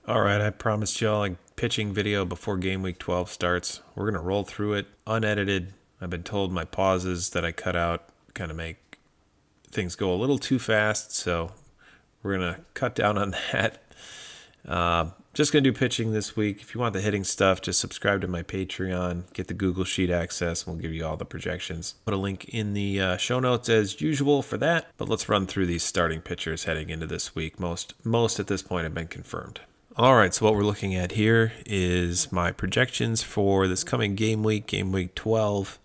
All right, I promised y'all a pitching video before game week 12 starts. We're going to roll through it unedited. I've been told my pauses that I cut out kind of make things go a little too fast, so we're going to cut down on that. Just going to do pitching this week. If you want the hitting stuff, just subscribe to my Patreon, get the Google Sheet access, and we'll give you all the projections. Put a link in the show notes as usual for that, but let's run through these starting pitchers heading into this week. Most at this point have been confirmed. All right, so what we're looking at here is my projections for this coming game week 12.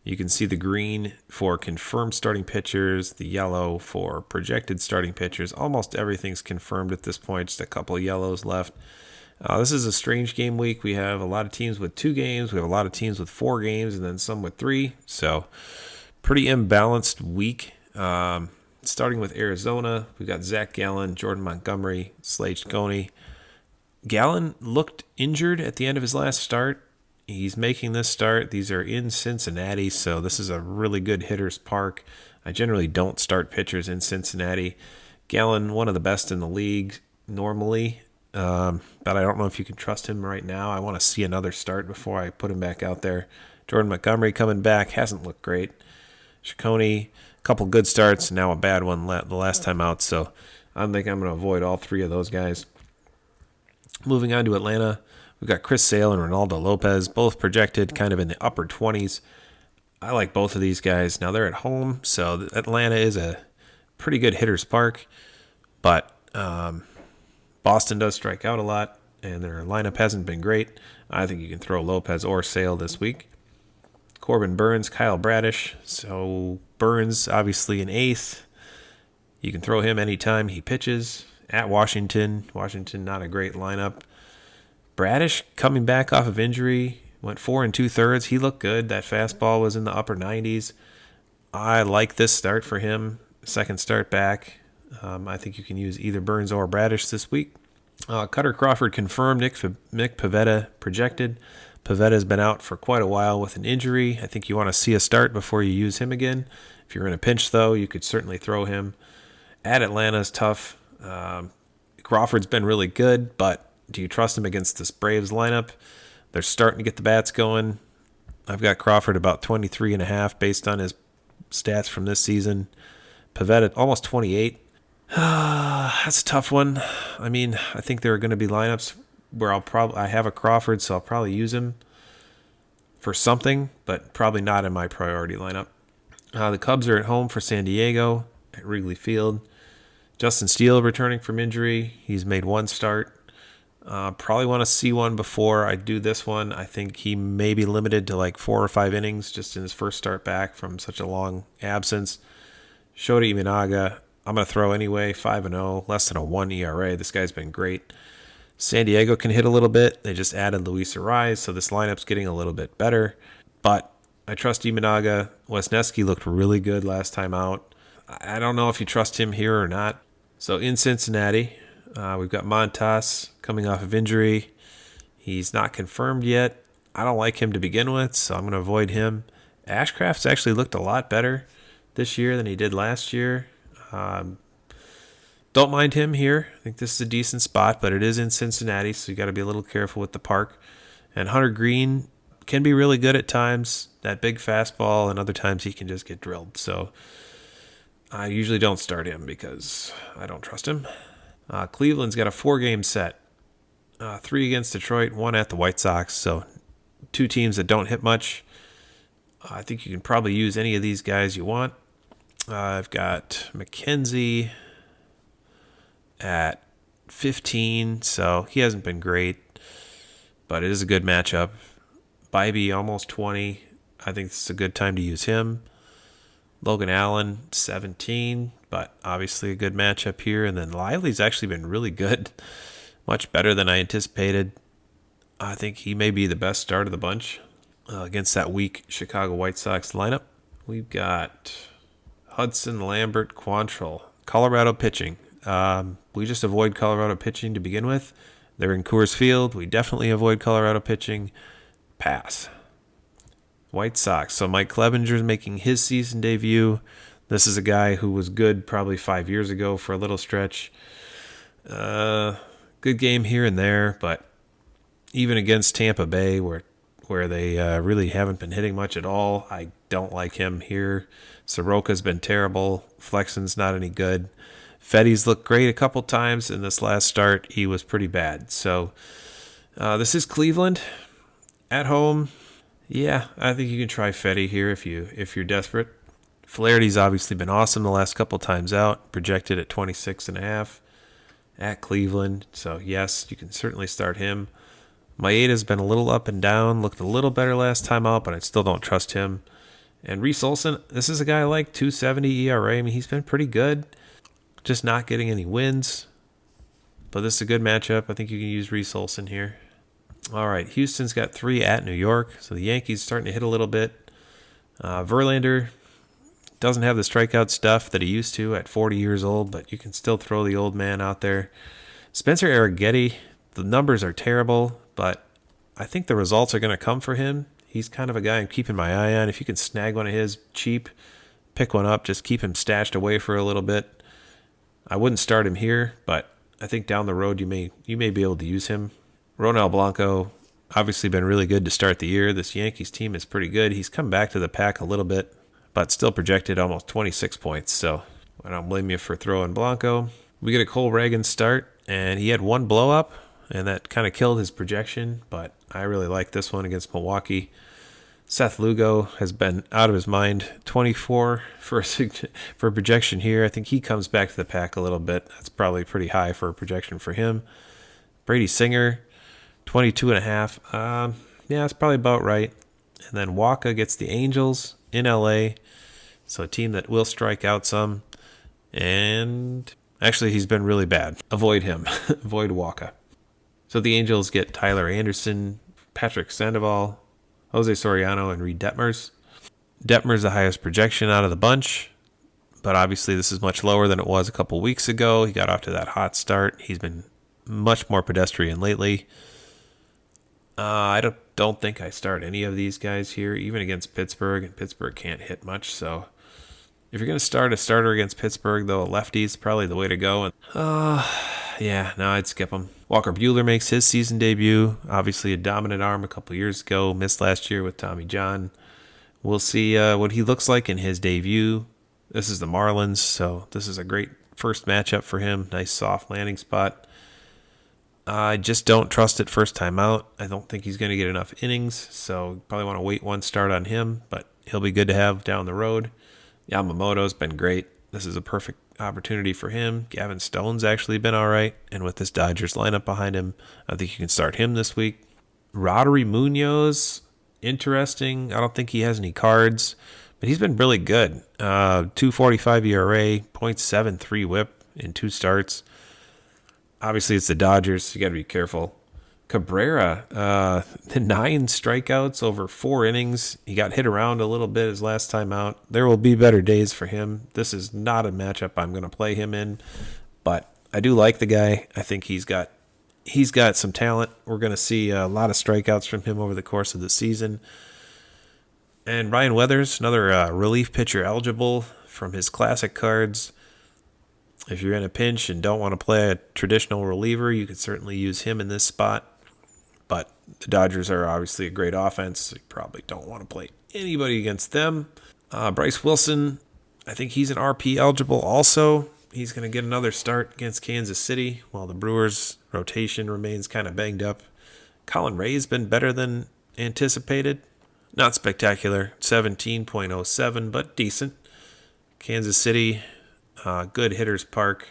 You can see the green for confirmed starting pitchers, the yellow for projected starting pitchers. Almost everything's confirmed at this point, just a couple of yellows left. This is a strange game week. We have a lot of teams with 2 games. We have a lot of teams with 4 games, and then some with 3. So pretty imbalanced week. Starting with Arizona, we've got Zach Gallen, Jordan Montgomery, Slade Coney. Gallen looked injured at the end of his last start. He's making this start. These are in Cincinnati, so this is a really good hitter's park. I generally don't start pitchers in Cincinnati. Gallen, one of the best in the league normally, but I don't know if you can trust him right now. I want to see another start before I put him back out there. Jordan Montgomery coming back, hasn't looked great. Ciccone, a couple good starts, now a bad one the last time out, so I think I'm going to avoid all 3 of those guys. Moving on to Atlanta, we've got Chris Sale and Ronaldo Lopez, both projected kind of in the upper 20s. I like both of these guys. Now they're at home, so Atlanta is a pretty good hitter's park, but Boston does strike out a lot, and their lineup hasn't been great. I think you can throw Lopez or Sale this week. Corbin Burns, Kyle Bradish. So Burns, obviously an ace. You can throw him anytime he pitches. At Washington, not a great lineup. Bradish coming back off of injury, went 4 2/3. He looked good. That fastball was in the upper 90s. I like this start for him. Second start back. I think you can use either Burns or Bradish this week. Cutter Crawford confirmed. Nick Pivetta projected. Pavetta's been out for quite a while with an injury. I think you want to see a start before you use him again. If you're in a pinch, though, you could certainly throw him. At Atlanta is tough. Crawford's been really good, but do you trust him against this Braves lineup? They're starting to get the bats going. I've got Crawford about 23.5 based on his stats from this season. Pivetta almost 28. That's a tough one. I mean, I think there are going to be lineups where I have a Crawford, so I'll probably use him for something, but probably not in my priority lineup. The Cubs are at home for San Diego at Wrigley Field. Justin Steele returning from injury. He's made 1 start. Probably want to see one before I do this one. I think he may be limited to like 4 or 5 innings just in his first start back from such a long absence. Shota Imanaga, I'm going to throw anyway. 5-0, less than a 1 ERA. This guy's been great. San Diego can hit a little bit. They just added Luis Arraez, so this lineup's getting a little bit better. But I trust Imanaga. Wesneski looked really good last time out. I don't know if you trust him here or not. So in Cincinnati, we've got Montas coming off of injury. He's not confirmed yet. I don't like him to begin with, so I'm going to avoid him. Ashcraft's actually looked a lot better this year than he did last year. Don't mind him here. I think this is a decent spot, but it is in Cincinnati, so you got to be a little careful with the park. And Hunter Green can be really good at times, that big fastball, and other times he can just get drilled. So I usually don't start him because I don't trust him. Cleveland's got a 4-game set. 3 against Detroit, 1 at the White Sox. So 2 teams that don't hit much. I think you can probably use any of these guys you want. I've got McKenzie at 15, so he hasn't been great, but it is a good matchup. Bybee almost 20. I think this is a good time to use him. Logan Allen, 17, but obviously a good matchup here. And then Lively's actually been really good, much better than I anticipated. I think he may be the best start of the bunch against that weak Chicago White Sox lineup. We've got Hudson, Lambert, Quantrill, Colorado pitching. We just avoid Colorado pitching to begin with. They're in Coors Field. We definitely avoid Colorado pitching. Pass. White Sox. So Mike Clevenger's making his season debut. This is a guy who was good probably 5 years ago for a little stretch. Good game here and there, but even against Tampa Bay, where they really haven't been hitting much at all, I don't like him here. Soroka's been terrible. Flexen's not any good. Fetty's looked great a couple times. In this last start, he was pretty bad. So this is Cleveland at home. Yeah, I think you can try Fetty here if you're desperate. Flaherty's obviously been awesome the last couple times out, projected at 26.5 at Cleveland. So yes, you can certainly start him. Maeda's been a little up and down, looked a little better last time out, but I still don't trust him. And Reese Olson, this is a guy I like, 2.70 ERA. I mean, he's been pretty good, just not getting any wins. But this is a good matchup. I think you can use Reese Olson here. All right, Houston's got 3 at New York, so the Yankees starting to hit a little bit. Verlander doesn't have the strikeout stuff that he used to at 40 years old, but you can still throw the old man out there. Spencer Arrighetti, the numbers are terrible, but I think the results are going to come for him. He's kind of a guy I'm keeping my eye on. If you can snag one of his cheap, pick one up, just keep him stashed away for a little bit. I wouldn't start him here, but I think down the road you may be able to use him. Ronel Blanco, obviously been really good to start the year. This Yankees team is pretty good. He's come back to the pack a little bit, but still projected almost 26 points. So I don't blame you for throwing Blanco. We get a Cole Reagan start, and he had one blow up, and that kind of killed his projection, but I really like this one against Milwaukee. Seth Lugo has been out of his mind, 24 for a projection here. I think he comes back to the pack a little bit. That's probably pretty high for a projection for him. Brady Singer, 22.5. Yeah, it's probably about right. And then Waka gets the Angels in LA, so a team that will strike out some. And actually, he's been really bad. Avoid him. Avoid Waka. So the Angels get Tyler Anderson, Patrick Sandoval, Jose Soriano, and Reed Detmers. Detmers the highest projection out of the bunch, but obviously this is much lower than it was a couple weeks ago. He got off to that hot start. He's been much more pedestrian lately. I don't think I start any of these guys here, even against Pittsburgh, and Pittsburgh can't hit much. So if you're going to start a starter against Pittsburgh, though, a lefty's probably the way to go. Yeah, no, I'd skip him. Walker Buehler makes his season debut. Obviously a dominant arm a couple years ago, missed last year with Tommy John. We'll see what he looks like in his debut. This is the Marlins, so this is a great first matchup for him. Nice soft landing spot. I just don't trust it first time out. I don't think he's going to get enough innings, so probably want to wait one start on him, but he'll be good to have down the road. Yamamoto's been great. This is a perfect opportunity for him. Gavin Stone's actually been all right, and with this Dodgers lineup behind him, I think you can start him this week. Roddery Munoz, interesting. I don't think he has any cards, but he's been really good. 2.45 ERA, .73 WHIP in 2 starts. Obviously, it's the Dodgers, so you got to be careful. Cabrera, 9 strikeouts over 4 innings. He got hit around a little bit his last time out. There will be better days for him. This is not a matchup I'm going to play him in, but I do like the guy. I think he's got some talent. We're going to see a lot of strikeouts from him over the course of the season. And Ryan Weathers, another relief pitcher eligible from his classic cards. If you're in a pinch and don't want to play a traditional reliever, you could certainly use him in this spot. But the Dodgers are obviously a great offense, so you probably don't want to play anybody against them. Bryce Wilson, I think he's an RP eligible also. He's going to get another start against Kansas City while the Brewers' rotation remains kind of banged up. Colin Ray's been better than anticipated. Not spectacular, 17.07, but decent. Kansas City, good hitter's park.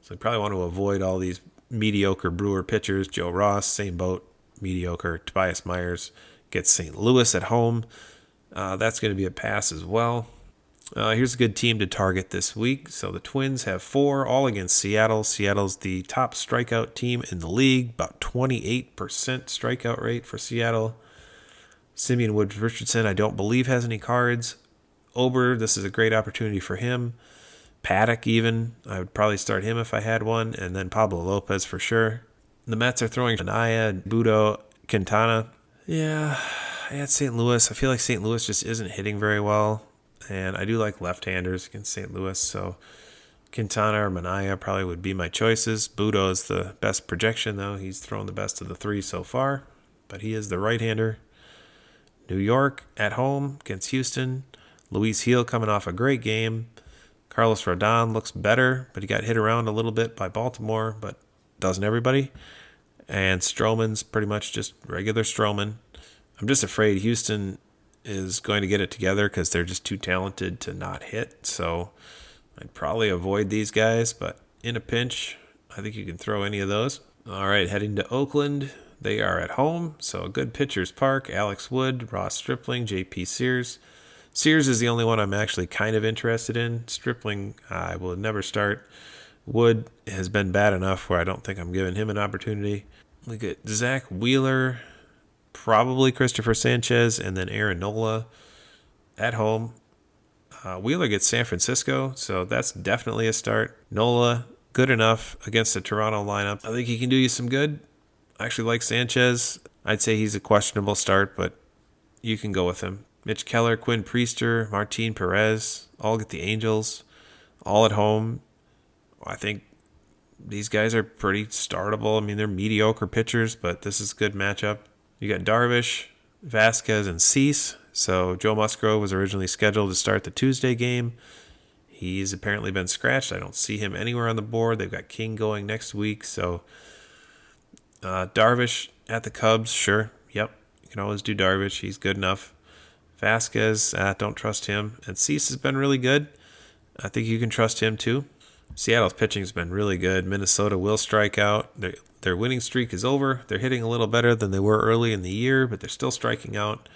So you probably want to avoid all these mediocre Brewer pitchers. Joe Ross, same boat, mediocre. Tobias Myers gets St. Louis at home. That's going to be a pass as well. Here's a good team to target this week. So the Twins have 4, all against Seattle. Seattle's the top strikeout team in the league, about 28% strikeout rate for Seattle. Simeon Woods Richardson, I don't believe has any cards. Ober, this is a great opportunity for him. Paddock even, I would probably start him if I had one, and then Pablo Lopez for sure. The Mets are throwing Anaya, Budo, Quintana. Yeah, I had St. Louis. I feel like St. Louis just isn't hitting very well, and I do like left-handers against St. Louis, so Quintana or Manaya probably would be my choices. Budo is the best projection, though. He's thrown the best of the three so far, but he is the right-hander. New York at home against Houston. Luis Gil coming off a great game. Carlos Rodon looks better, but he got hit around a little bit by Baltimore, but doesn't everybody? And Stroman's pretty much just regular Stroman. I'm just afraid Houston is going to get it together because they're just too talented to not hit. So I'd probably avoid these guys, but in a pinch, I think you can throw any of those. All right, heading to Oakland. They are at home, so a good pitcher's park. Alex Wood, Ross Stripling, J.P. Sears. Sears is the only one I'm actually kind of interested in. Stripling, I will never start. Wood has been bad enough where I don't think I'm giving him an opportunity. Look at Zach Wheeler, probably Christopher Sanchez, and then Aaron Nola at home. Wheeler gets San Francisco, so that's definitely a start. Nola, good enough against the Toronto lineup. I think he can do you some good. I actually like Sanchez. I'd say he's a questionable start, but you can go with him. Mitch Keller, Quinn Priester, Martin Perez, all get the Angels, all at home. I think these guys are pretty startable. I mean, they're mediocre pitchers, but this is a good matchup. You got Darvish, Vasquez, and Cease. So Joe Musgrove was originally scheduled to start the Tuesday game. He's apparently been scratched. I don't see him anywhere on the board. They've got King going next week. So Darvish at the Cubs, sure. Yep, you can always do Darvish. He's good enough. Vasquez, don't trust him. And Cease has been really good. I think you can trust him too. Seattle's pitching has been really good. Minnesota will strike out. Their winning streak is over. They're hitting a little better than they were early in the year, but they're still striking out.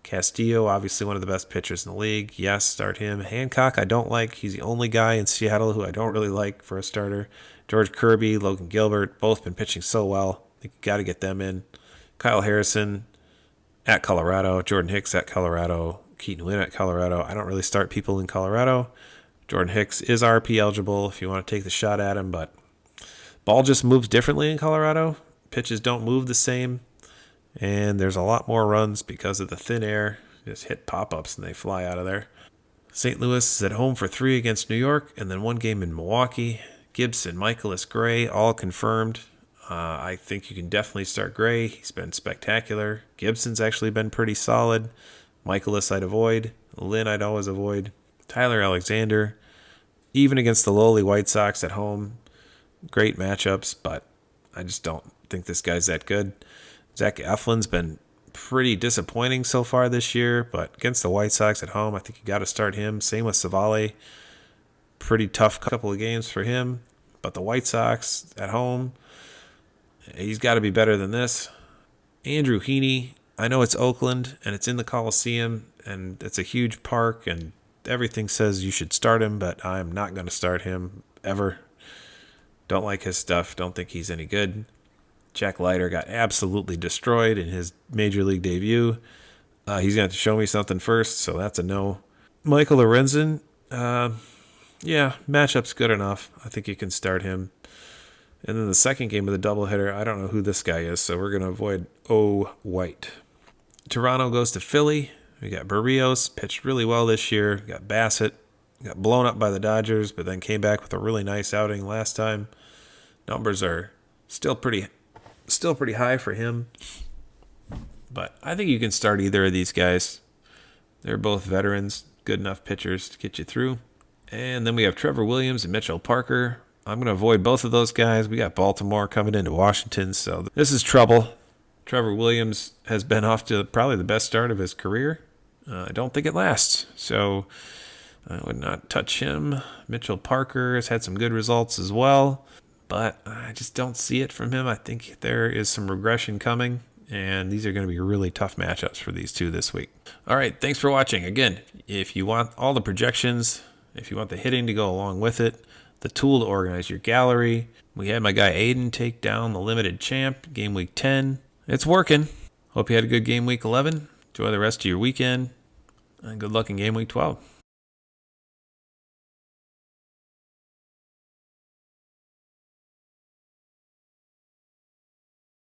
Castillo, obviously one of the best pitchers in the league. Yes, start him. Hancock, I don't like. He's the only guy in Seattle who I don't really like for a starter. George Kirby, Logan Gilbert, both been pitching so well. I think you got to get them in. Kyle Harrison at Colorado. Jordan Hicks at Colorado. Keaton Winn at Colorado. I don't really start people in Colorado. Jordan Hicks is RP eligible if you want to take the shot at him, but ball just moves differently in Colorado. Pitches don't move the same, and there's a lot more runs because of the thin air. Just hit pop-ups and they fly out of there. St. Louis is at home for 3 against New York, and then 1 game in Milwaukee. Gibson, Michaelis, Gray, all confirmed. I think you can definitely start Gray. He's been spectacular. Gibson's actually been pretty solid. Michaelis I'd avoid. Lynn I'd always avoid. Tyler Alexander, even against the lowly White Sox at home, great matchups, but I just don't think this guy's that good. Zach Eflin's been pretty disappointing so far this year, but against the White Sox at home, I think you got to start him. Same with Savale. Pretty tough couple of games for him, but the White Sox at home, he's got to be better than this. Andrew Heaney, I know it's Oakland and it's in the Coliseum and it's a huge park and everything says you should start him, but I'm not going to start him ever. Don't like his stuff. Don't think he's any good. Jack Leiter got absolutely destroyed in his major league debut. He's going to have to show me something first, so that's a no. Michael Lorenzen, yeah, matchup's good enough. I think you can start him. And then the second game of the doubleheader, I don't know who this guy is, so we're going to avoid O. White. Toronto goes to Philly. We got Barrios, pitched really well this year. We got Bassett, got blown up by the Dodgers, but then came back with a really nice outing last time. Numbers are still pretty high for him. But I think you can start either of these guys. They're both veterans, good enough pitchers to get you through. And then we have Trevor Williams and Mitchell Parker. I'm going to avoid both of those guys. We got Baltimore coming into Washington, so this is trouble. Trevor Williams has been off to probably the best start of his career. I don't think it lasts, so I would not touch him. Mitchell Parker has had some good results as well, but I just don't see it from him. I think there is some regression coming, and these are going to be really tough matchups for these two this week. All right, thanks for watching. Again, if you want all the projections, if you want the hitting to go along with it, the tool to organize your gallery, we had my guy Aiden take down the limited champ, game week 10. It's working. Hope you had a good game week 11. Enjoy the rest of your weekend, and good luck in game week 12.